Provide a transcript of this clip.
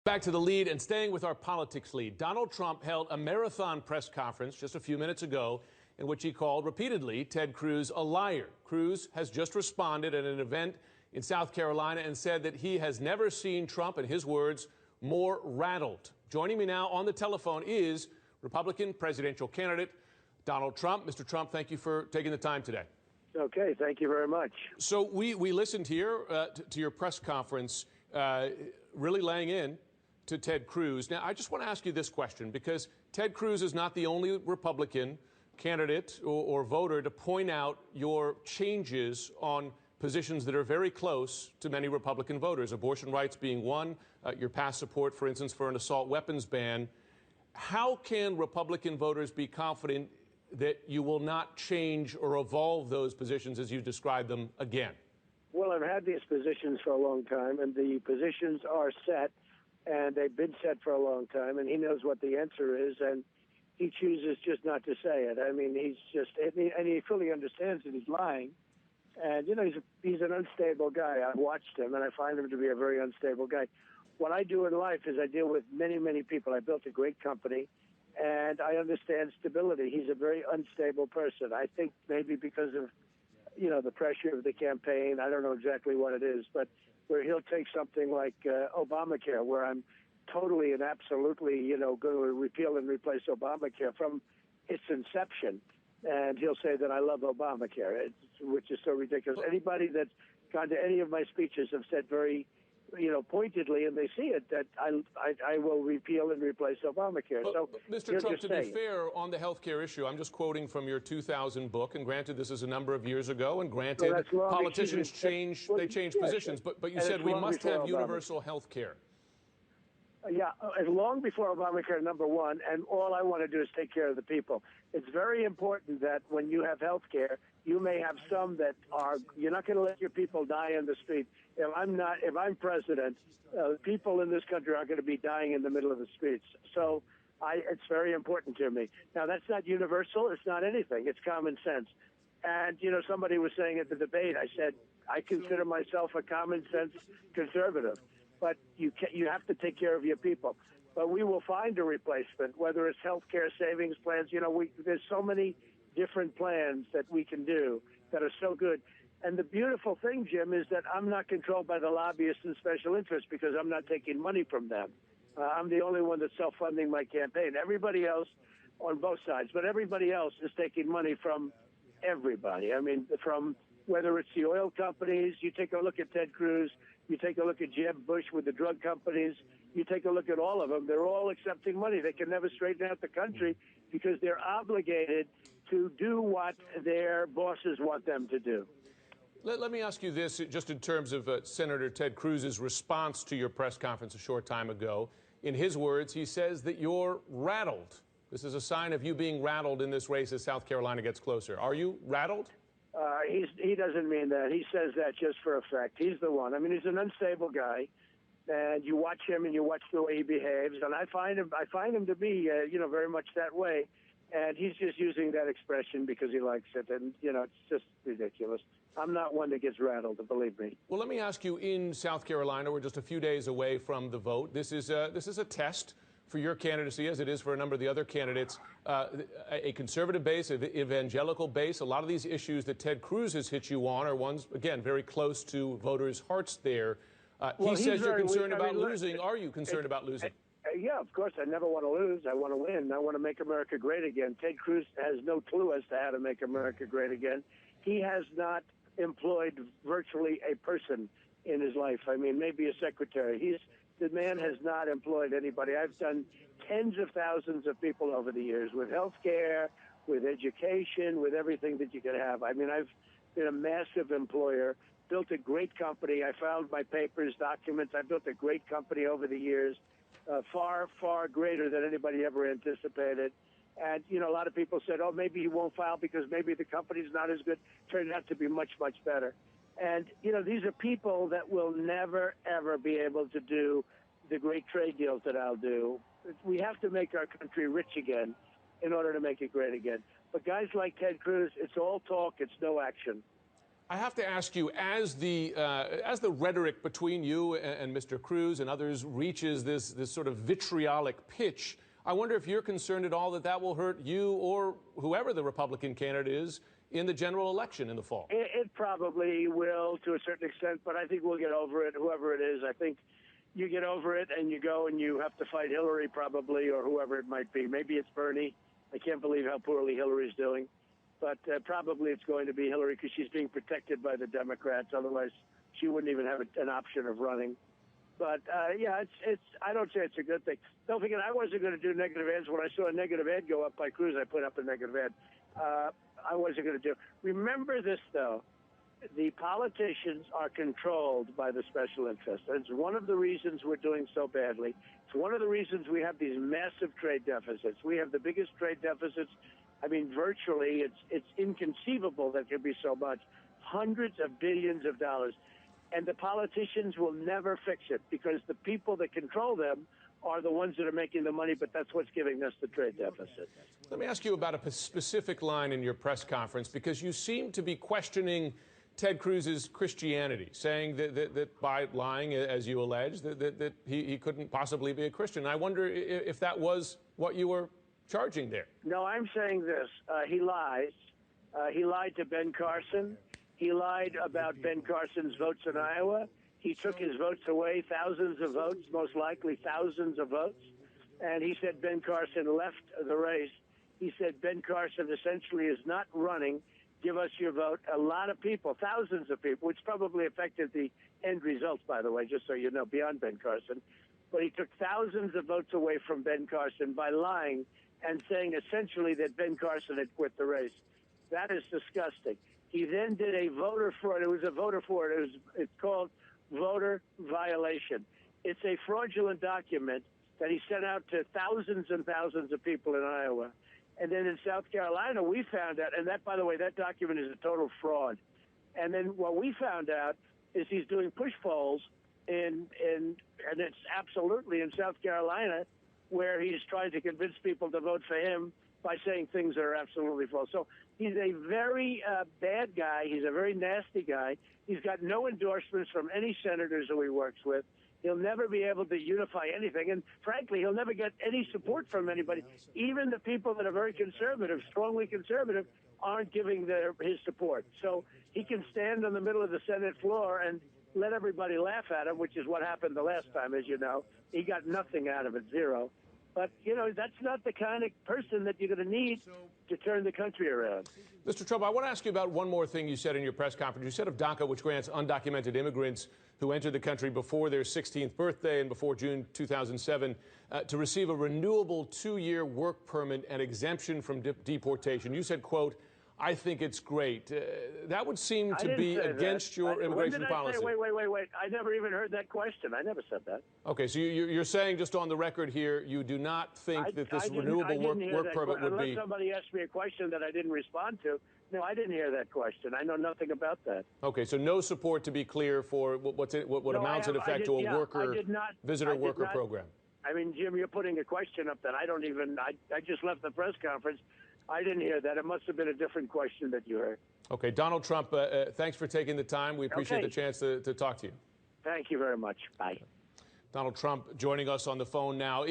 Back to the lead and staying with our politics lead. Donald Trump held a marathon press conference just a few minutes ago in which he called repeatedly Ted Cruz a liar. Cruz has just responded at an event in South Carolina and said that he has never seen Trump, in his words, more rattled. Joining me now on the telephone is Republican presidential candidate Donald Trump. Mr. Trump, thank you for taking the time today. Okay, thank you very much. So we listened here to your press conference, really laying in to Ted Cruz. Now, I just want to ask you this question, because Ted Cruz is not the only Republican candidate or voter to point out your changes on positions that are very close to many Republican voters, abortion rights being one, your past support, for instance, for an assault weapons ban. How can Republican voters be confident that you will not change or evolve those positions as you describe them again? Well, I've had these positions for a long time, and the positions are set, and they've been set for a long time, and he knows what the answer is, and he chooses just not to say it. I mean, and he fully understands that he's lying. And, you know, he's an unstable guy. I've watched him, and I find him to be a very unstable guy. What I do in life is I deal with many, many people. I built a great company, and I understand stability. He's a very unstable person. I think maybe because of, you know, the pressure of the campaign. I don't know exactly what it is, but where he'll take something like Obamacare, where I'm totally and absolutely, you know, going to repeal and replace Obamacare from its inception. And he'll say that I love Obamacare, which is so ridiculous. Anybody that's gone to any of my speeches have said very, you know, pointedly, and they see it, that I will repeal and replace Obamacare. But, so, Mr. Trump, to be fair on the health care issue, I'm just quoting from your 2000 book, and granted this is a number of years ago, and granted politicians change positions, but you said we must have universal health care. Yeah, long before Obamacare, number one, and all I want to do is take care of the people. It's very important that when you have health care, you may have some that are, you're not going to let your people die in the street. If I'm president, people in this country are going to be dying in the middle of the streets. So it's very important to me. Now, that's not universal. It's not anything. It's common sense. And, you know, somebody was saying at the debate, I said, I consider myself a common sense conservative. But you have to take care of your people. But we will find a replacement, whether it's health care savings plans. You know, there's so many different plans that we can do that are so good. And the beautiful thing, Jim, is that I'm not controlled by the lobbyists and special interests because I'm not taking money from them. I'm the only one that's self-funding my campaign. Everybody else, on both sides, but everybody else is taking money from everybody. I mean, from whether it's the oil companies, you take a look at Ted Cruz, you take a look at Jeb Bush with the drug companies, you take a look at all of them, they're all accepting money. They can never straighten out the country because they're obligated to do what their bosses want them to do. Let me ask you this, just in terms of Senator Ted Cruz's response to your press conference a short time ago. In his words, he says that you're rattled. This is a sign of you being rattled in this race as South Carolina gets closer. Are you rattled? He doesn't mean that. He says that just for effect. He's the one. I mean, he's an unstable guy, and you watch him and you watch the way he behaves, and I find him to be, you know, very much that way. And he's just using that expression because he likes it, and you know, it's just ridiculous. I'm not one that gets rattled, believe me. Well, let me ask you: in South Carolina, we're just a few days away from the vote. This is a test for your candidacy, as it is for a number of the other candidates, a conservative base, an evangelical base. A lot of these issues that Ted Cruz has hit you on are ones, again, very close to voters' hearts there. He says you're concerned about losing. Are you concerned about losing? Yeah, of course. I never want to lose. I want to win. I want to make America great again. Ted Cruz has no clue as to how to make America great again. He has not employed virtually a person in his life. I mean, maybe a secretary. The man has not employed anybody. I've done tens of thousands of people over the years with health care, with education, with everything that you could have. I mean, I've been a massive employer, built a great company. I filed my papers, documents. I built a great company over the years, far, far greater than anybody ever anticipated. And, you know, a lot of people said, oh, maybe he won't file because maybe the company's not as good. Turned out to be much, much better. And, you know, these are people that will never, ever be able to do the great trade deals that I'll do. We have to make our country rich again in order to make it great again. But guys like Ted Cruz, it's all talk, it's no action. I have to ask you, as the rhetoric between you and Mr. Cruz and others reaches this sort of vitriolic pitch, I wonder if you're concerned at all that that will hurt you or whoever the Republican candidate is in the general election in the fall. It probably will to a certain extent, but I think we'll get over it, whoever it is. I think you get over it and you go and you have to fight Hillary probably, or whoever it might be. Maybe it's Bernie. I can't believe how poorly Hillary's doing. But probably it's going to be Hillary because she's being protected by the Democrats. Otherwise, she wouldn't even have an option of running. But, yeah, it's. I don't say it's a good thing. Don't forget, I wasn't going to do negative ads. When I saw a negative ad go up by Cruz, I put up a negative ad. I wasn't going to do it. Remember this, though. The politicians are controlled by the special interests. It's one of the reasons we're doing so badly. It's one of the reasons we have these massive trade deficits. We have the biggest trade deficits. I mean, virtually, it's inconceivable that could be so much. Hundreds of billions of dollars. And the politicians will never fix it because the people that control them are the ones that are making the money, but that's what's giving us the trade deficit. Let me ask you about a specific line in your press conference, because you seem to be questioning Ted Cruz's Christianity, saying that by lying, as you allege, that he couldn't possibly be a Christian. I wonder if that was what you were charging there. No, I'm saying this. He lies. He lied to Ben Carson. He lied about Ben Carson's votes in Iowa. He took his votes away, thousands of votes, most likely thousands of votes. And he said Ben Carson left the race. He said Ben Carson essentially is not running. Give us your vote. A lot of people, thousands of people, which probably affected the end results, by the way, just so you know, beyond Ben Carson. But he took thousands of votes away from Ben Carson by lying and saying essentially that Ben Carson had quit the race. That is disgusting. He then did a voter fraud. It was a voter fraud. It's called voter violation. It's a fraudulent document that he sent out to thousands and thousands of people in Iowa. And then in South Carolina, we found out, and that, by the way, that document is a total fraud. And then what we found out is he's doing push polls and it's absolutely in South Carolina where he's trying to convince people to vote for him by saying things that are absolutely false. So he's a very bad guy. He's a very nasty guy. He's got no endorsements from any senators who he works with. He'll never be able to unify anything. And frankly, he'll never get any support from anybody. Even the people that are very conservative, strongly conservative, aren't giving his support. So he can stand in the middle of the Senate floor and let everybody laugh at him, which is what happened the last time, as you know. He got nothing out of it, zero. But, you know, that's not the kind of person that you're going to need to turn the country around. Mr. Trump, I want to ask you about one more thing you said in your press conference. You said of DACA, which grants undocumented immigrants who entered the country before their 16th birthday and before June 2007 to receive a renewable 2-year work permit and exemption from deportation. You said, quote, I think it's great. That would seem to be against your immigration policy. Wait. I never even heard that question. I never said that. Okay, so you're saying, just on the record here, you do not think that this renewable work permit would be... Unless somebody asked me a question that I didn't respond to. No, I didn't hear that question. I know nothing about that. Okay, so no support, to be clear, for what amounts in effect to a visitor worker program. I mean, Jim, you're putting a question up that I don't even... I just left the press conference. I didn't hear that. It must have been a different question that you heard. Okay. Donald Trump, thanks for taking the time. We appreciate the chance to talk to you. Thank you very much. Bye. Donald Trump joining us on the phone now.